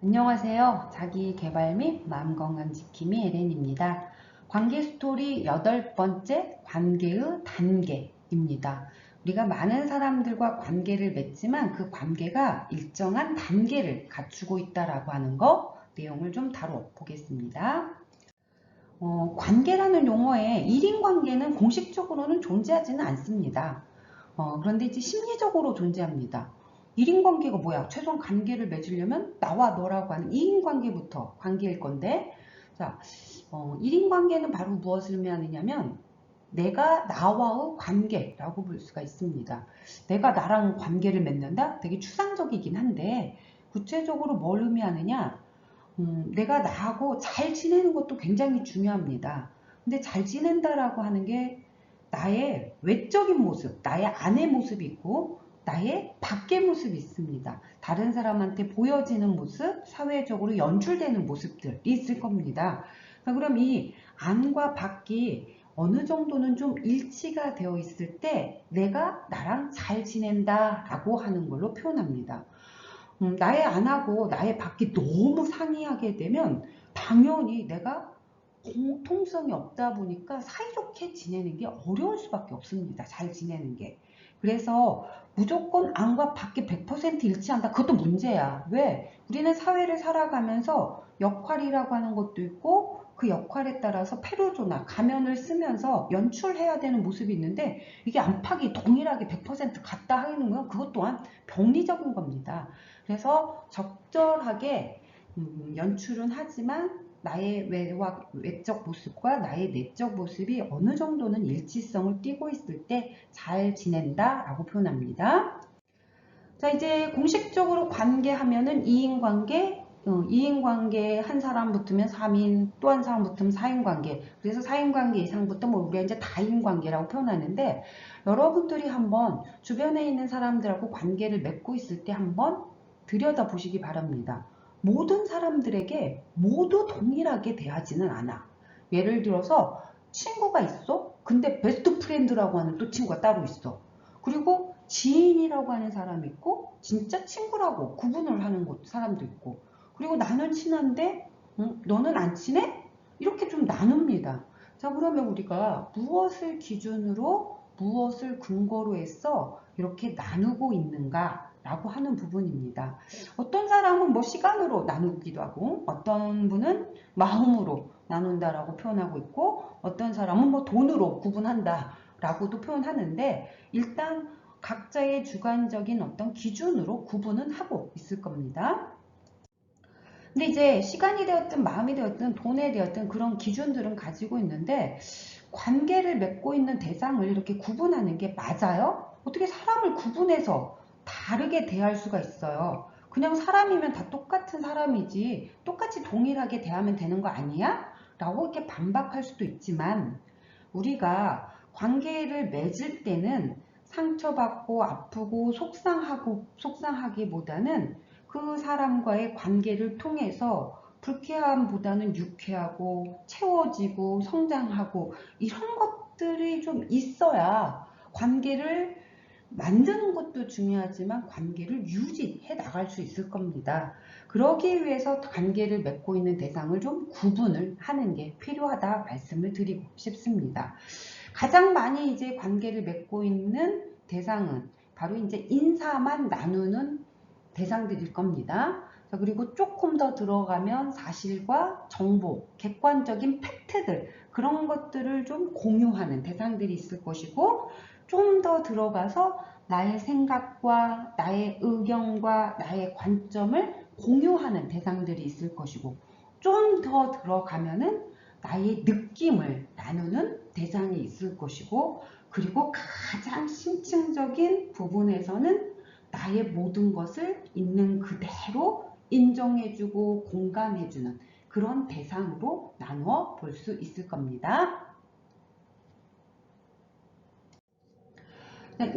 안녕하세요. 자기계발 및 마음건강 지킴이 에렌입니다. 관계 스토리 8번째 관계의 단계입니다. 우리가 많은 사람들과 관계를 맺지만 그 관계가 일정한 단계를 갖추고 있다라고 하는 거 내용을 좀 다뤄보겠습니다. 관계라는 용어에 1인 관계는 공식적으로는 존재하지는 않습니다. 그런데 이제 심리적으로 존재합니다. 1인 관계가 뭐야? 최소한 관계를 맺으려면 나와 너라고 하는 2인 관계부터 관계일 건데, 자, 1인 관계는 바로 무엇을 의미하느냐면 내가 나와의 관계라고 볼 수가 있습니다. 내가 나랑 관계를 맺는다? 되게 추상적이긴 한데 구체적으로 뭘 의미하느냐? 내가 나하고 잘 지내는 것도 굉장히 중요합니다. 근데 잘 지낸다라고 하는 게 나의 외적인 모습, 나의 안의 모습이 있고 나의 밖의 모습이 있습니다. 다른 사람한테 보여지는 모습, 사회적으로 연출되는 모습들이 있을 겁니다. 그럼 이 안과 밖이 어느 정도는 좀 일치가 되어 있을 때 내가 나랑 잘 지낸다 라고 하는 걸로 표현합니다. 나의 안하고 나의 밖이 너무 상이하게 되면 당연히 내가 공통성이 없다 보니까 사이좋게 지내는 게 어려울 수밖에 없습니다. 잘 지내는 게. 그래서 무조건 안과 밖이 100% 일치한다. 그것도 문제야. 왜? 우리는 사회를 살아가면서 역할이라고 하는 것도 있고 그 역할에 따라서 페르소나, 가면을 쓰면서 연출해야 되는 모습이 있는데 이게 안팎이 동일하게 100% 같다 하는 건 그것 또한 병리적인 겁니다. 그래서 적절하게 연출은 하지만 나의 외적 모습과 나의 내적 모습이 어느 정도는 일치성을 띠고 있을 때 잘 지낸다 라고 표현합니다. 자, 이제 공식적으로 관계하면은 2인관계, 2인관계 한 사람 붙으면 3인, 또 한 사람 붙으면 4인관계. 그래서 4인관계 이상부터 뭐 우리가 이제 다인관계라고 표현하는데 여러분들이 한번 주변에 있는 사람들하고 관계를 맺고 있을 때 한번 들여다 보시기 바랍니다. 모든 사람들에게 모두 동일하게 대하지는 않아. 예를 들어서 친구가 있어? 근데 베스트 프렌드라고 하는 또 친구가 따로 있어. 그리고 지인이라고 하는 사람이 있고 진짜 친구라고 구분을 하는 사람도 있고 그리고 나는 친한데 너는 안 친해? 이렇게 좀 나눕니다. 자, 그러면 우리가 무엇을 기준으로 무엇을 근거로 해서 이렇게 나누고 있는가 라고 하는 부분입니다. 어떤 사람은 뭐 시간으로 나누기도 하고 어떤 분은 마음으로 나눈다라고 표현하고 있고 어떤 사람은 뭐 돈으로 구분한다 라고도 표현하는데 일단 각자의 주관적인 어떤 기준으로 구분은 하고 있을 겁니다. 근데 이제 시간이 되었든 마음이 되었든 돈에 되었든 그런 기준들은 가지고 있는데 관계를 맺고 있는 대상을 이렇게 구분하는 게 맞아요? 어떻게 사람을 구분해서 다르게 대할 수가 있어요? 그냥 사람이면 다 똑같은 사람이지 똑같이 동일하게 대하면 되는 거 아니야? 라고 이렇게 반박할 수도 있지만 우리가 관계를 맺을 때는 상처받고 아프고 속상하기보다는 그 사람과의 관계를 통해서 불쾌함보다는 유쾌하고 채워지고 성장하고 이런 것들이 좀 있어야 관계를 만드는 것도 중요하지만 관계를 유지해 나갈 수 있을 겁니다. 그러기 위해서 관계를 맺고 있는 대상을 좀 구분을 하는 게 필요하다 말씀을 드리고 싶습니다. 가장 많이 이제 관계를 맺고 있는 대상은 바로 이제 인사만 나누는 대상들일 겁니다. 그리고 조금 더 들어가면 사실과 정보, 객관적인 팩트들 그런 것들을 좀 공유하는 대상들이 있을 것이고 좀 더 들어가서 나의 생각과 나의 의견과 나의 관점을 공유하는 대상들이 있을 것이고 좀 더 들어가면은 나의 느낌을 나누는 대상이 있을 것이고 그리고 가장 심층적인 부분에서는 나의 모든 것을 있는 그대로 인정해주고 공감해주는 그런 대상으로 나누어 볼 수 있을 겁니다.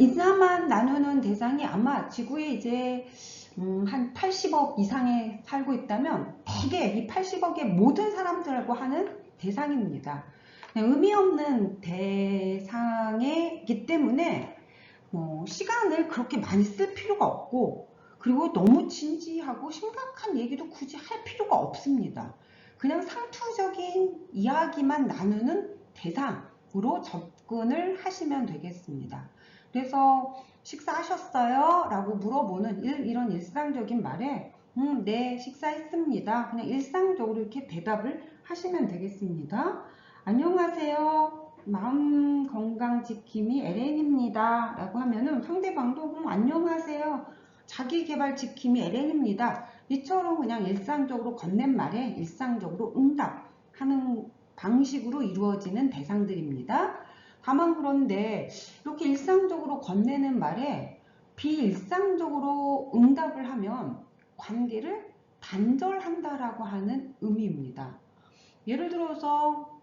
인사만 나누는 대상이 아마 지구에 이제 한 80억 이상에 살고 있다면 대개 이 80억의 모든 사람들하고 하는 대상입니다. 의미 없는 대상이기 때문에 시간을 그렇게 많이 쓸 필요가 없고 그리고 너무 진지하고 심각한 얘기도 굳이 할 필요가 없습니다. 그냥 상투적인 이야기만 나누는 대상으로 접근을 하시면 되겠습니다. 그래서 식사하셨어요? 라고 물어보는 이런 일상적인 말에 네, 식사했습니다. 그냥 일상적으로 이렇게 대답을 하시면 되겠습니다. 안녕하세요. 마음 건강 지킴이 LN입니다. 라고 하면은 상대방도 안녕하세요. 자기계발 지킴이 LN입니다. 이처럼 그냥 일상적으로 건넨 말에 일상적으로 응답하는 방식으로 이루어지는 대상들입니다. 다만 그런데 이렇게 일상적으로 건네는 말에 비일상적으로 응답을 하면 관계를 단절한다라고 하는 의미입니다. 예를 들어서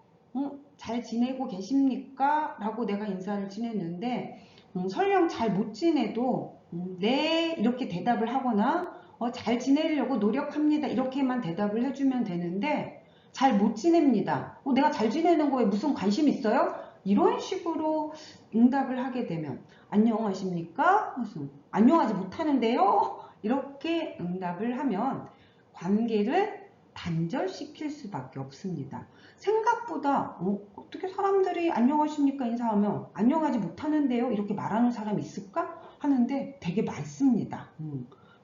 잘 지내고 계십니까? 라고 내가 인사를 지냈는데 설령 잘 못 지내도 네 이렇게 대답을 하거나 잘 지내려고 노력합니다 이렇게만 대답을 해주면 되는데 잘 못 지냅니다. 내가 잘 지내는 거에 무슨 관심 있어요? 이런 식으로 응답을 하게 되면 안녕하십니까? 무슨 안녕하지 못하는데요? 이렇게 응답을 하면 관계를 단절시킬 수밖에 없습니다. 생각보다 어떻게 사람들이 안녕하십니까 인사하면 안녕하지 못하는데요 이렇게 말하는 사람이 있을까 하는데 되게 많습니다.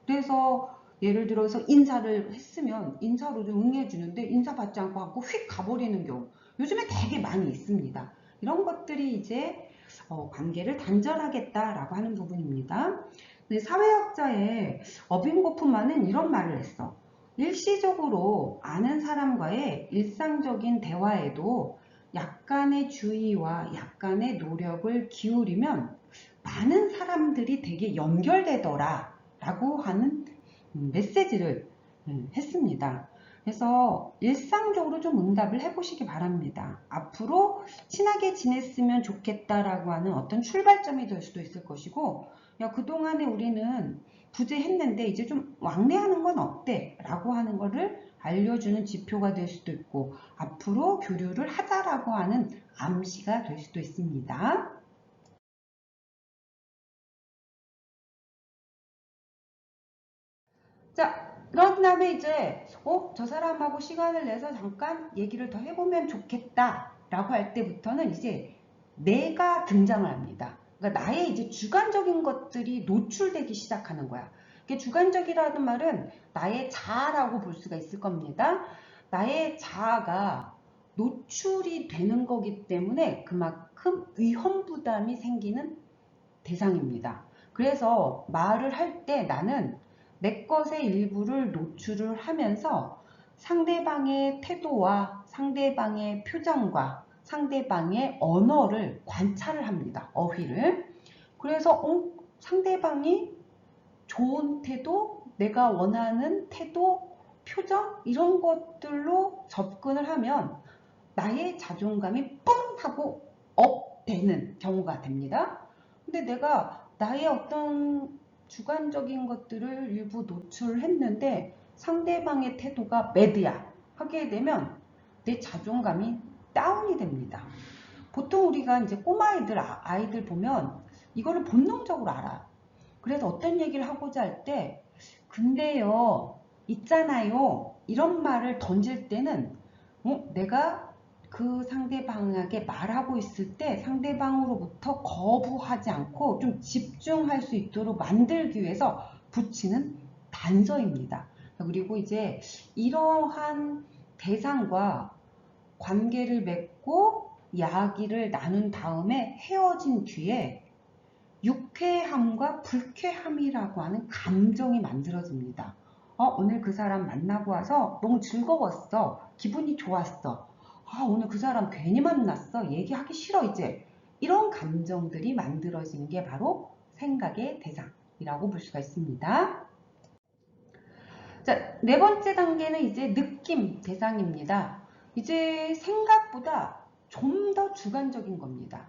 그래서 예를 들어서 인사를 했으면 인사로도 응해주는데 인사 받지 않고 하고 휙 가버리는 경우 요즘에 되게 많이 있습니다. 이런 것들이 이제 관계를 단절하겠다라고 하는 부분입니다. 근데 사회학자의 어빈 고프만은 이런 말을 했어. 일시적으로 아는 사람과의 일상적인 대화에도 약간의 주의와 약간의 노력을 기울이면 많은 사람들이 되게 연결되더라 라고 하는 메시지를 했습니다. 그래서 일상적으로 좀 응답을 해보시기 바랍니다. 앞으로 친하게 지냈으면 좋겠다라고 하는 어떤 출발점이 될 수도 있을 것이고 야 그동안에 우리는 부재했는데 이제 좀 왕래하는 건 어때? 라고 하는 거를 알려주는 지표가 될 수도 있고 앞으로 교류를 하자라고 하는 암시가 될 수도 있습니다. 자, 그런 다음에 이제 저 사람하고 시간을 내서 잠깐 얘기를 더 해보면 좋겠다 라고 할 때부터는 이제 내가 등장을 합니다. 그러니까 나의 이제 주관적인 것들이 노출되기 시작하는 거야. 이게 주관적이라는 말은 나의 자아라고 볼 수가 있을 겁니다. 나의 자아가 노출이 되는 거기 때문에 그만큼 위험 부담이 생기는 대상입니다. 그래서 말을 할 때 나는 내 것의 일부를 노출을 하면서 상대방의 태도와 상대방의 표정과 상대방의 언어를 관찰을 합니다. 어휘를. 그래서 상대방이 좋은 태도, 내가 원하는 태도, 표정 이런 것들로 접근을 하면 나의 자존감이 뿡 하고 업 되는 경우가 됩니다. 근데 내가 나의 어떤 주관적인 것들을 일부 노출했는데 상대방의 태도가 매드야 하게 되면 내 자존감이 다운이 됩니다. 보통 우리가 이제 아이들 보면 이거를 본능적으로 알아. 그래서 어떤 얘기를 하고자 할 때 근데요 있잖아요 이런 말을 던질 때는 내가 그 상대방에게 말하고 있을 때 상대방으로부터 거부하지 않고 좀 집중할 수 있도록 만들기 위해서 붙이는 단서입니다. 그리고 이제 이러한 대상과 관계를 맺고 이야기를 나눈 다음에 헤어진 뒤에 유쾌함과 불쾌함이라고 하는 감정이 만들어집니다. 오늘 그 사람 만나고 와서 너무 즐거웠어. 기분이 좋았어. 오늘 그 사람 괜히 만났어. 얘기하기 싫어 이제. 이런 감정들이 만들어지는 게 바로 생각의 대상이라고 볼 수가 있습니다. 자, 네 번째 단계는 이제 느낌 대상입니다. 이제 생각보다 좀 더 주관적인 겁니다.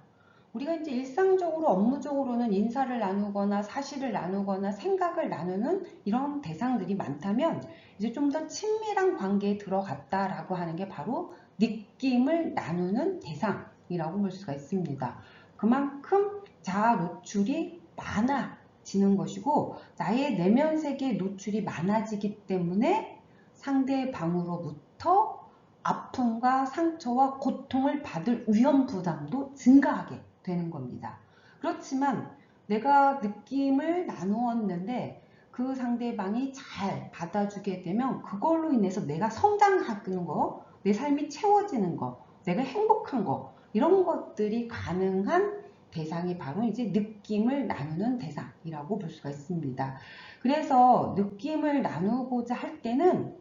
우리가 이제 일상적으로 업무적으로는 인사를 나누거나 사실을 나누거나 생각을 나누는 이런 대상들이 많다면 이제 좀 더 친밀한 관계에 들어갔다라고 하는 게 바로 느낌을 나누는 대상이라고 볼 수가 있습니다. 그만큼 자아 노출이 많아 지는 것이고 나의 내면 세계의 노출이 많아지기 때문에 상대방으로부터 아픔과 상처와 고통을 받을 위험 부담도 증가하게 되는 겁니다. 그렇지만 내가 느낌을 나누었는데 그 상대방이 잘 받아주게 되면 그걸로 인해서 내가 성장하는 거, 내 삶이 채워지는 거, 내가 행복한 거, 이런 것들이 가능한 대상이 바로 이제 느낌을 나누는 대상이라고 볼 수가 있습니다. 그래서 느낌을 나누고자 할 때는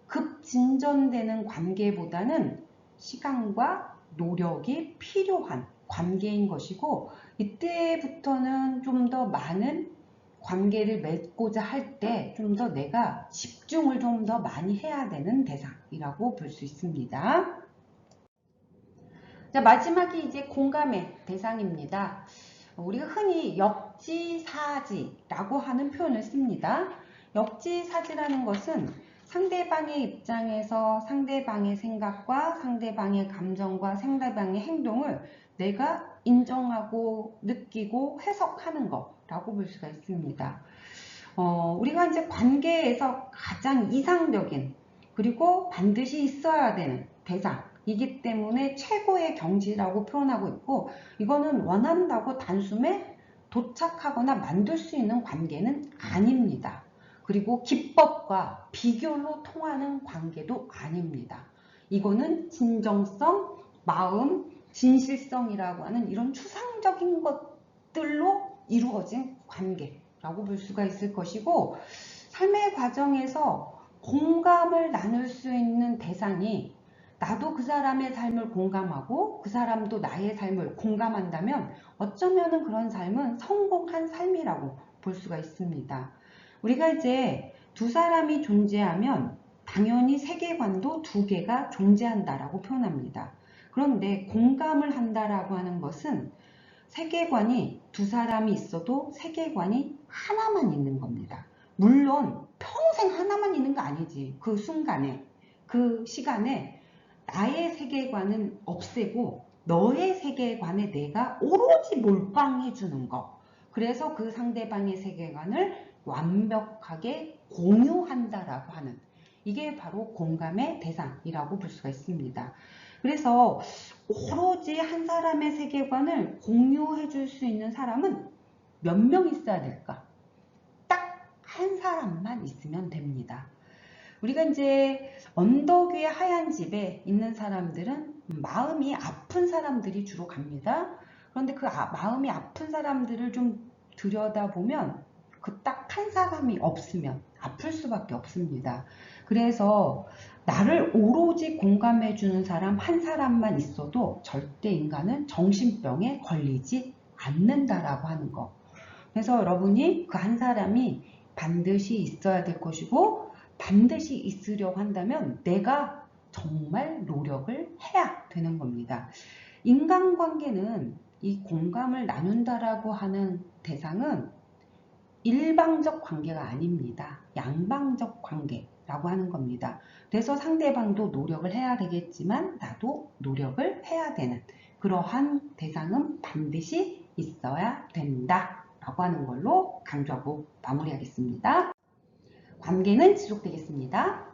급진전되는 관계보다는 시간과 노력이 필요한 관계인 것이고, 이때부터는 좀 더 많은 관계를 맺고자 할 때 좀 더 내가 집중을 좀 더 많이 해야 되는 대상이라고 볼 수 있습니다. 자, 마지막이 이제 공감의 대상입니다. 우리가 흔히 역지사지라고 하는 표현을 씁니다. 역지사지라는 것은 상대방의 입장에서 상대방의 생각과 상대방의 감정과 상대방의 행동을 내가 인정하고 느끼고 해석하는 거라고 볼 수가 있습니다. 우리가 이제 관계에서 가장 이상적인 그리고 반드시 있어야 되는 대상이기 때문에 최고의 경지라고 표현하고 있고, 이거는 원한다고 단숨에 도착하거나 만들 수 있는 관계는 아닙니다. 그리고 기법과 비결로 통하는 관계도 아닙니다. 이거는 진정성, 마음, 진실성이라고 하는 이런 추상적인 것들로 이루어진 관계라고 볼 수가 있을 것이고, 삶의 과정에서 공감을 나눌 수 있는 대상이 나도 그 사람의 삶을 공감하고 그 사람도 나의 삶을 공감한다면 어쩌면은 그런 삶은 성공한 삶이라고 볼 수가 있습니다. 우리가 이제 두 사람이 존재하면 당연히 세계관도 두 개가 존재한다라고 표현합니다. 그런데 공감을 한다라고 하는 것은 세계관이 두 사람이 있어도 세계관이 하나만 있는 겁니다. 물론 평생 하나만 있는 거 아니지. 그 순간에, 그 시간에 나의 세계관은 없애고 너의 세계관에 내가 오로지 몰빵해 주는 거. 그래서 그 상대방의 세계관을 완벽하게 공유한다라고 하는, 이게 바로 공감의 대상이라고 볼 수가 있습니다. 그래서 오로지 한 사람의 세계관을 공유해 줄 수 있는 사람은 몇 명 있어야 될까? 딱 한 사람만 있으면 됩니다. 우리가 이제 언덕 위에 하얀 집에 있는 사람들은 마음이 아픈 사람들이 주로 갑니다. 그런데 그 마음이 아픈 사람들을 좀 들여다보면 그 딱 한 사람이 없으면 아플 수밖에 없습니다. 그래서 나를 오로지 공감해주는 사람 한 사람만 있어도 절대 인간은 정신병에 걸리지 않는다라고 하는 거. 그래서 여러분이 그 한 사람이 반드시 있어야 될 것이고, 반드시 있으려고 한다면 내가 정말 노력을 해야 되는 겁니다. 인간관계는 이 공감을 나눈다라고 하는 대상은 일방적 관계가 아닙니다. 양방적 관계라고 하는 겁니다. 그래서 상대방도 노력을 해야 되겠지만 나도 노력을 해야 되는 그러한 대상은 반드시 있어야 된다 라고 하는 걸로 강조하고 마무리하겠습니다. 관계는 지속되겠습니다.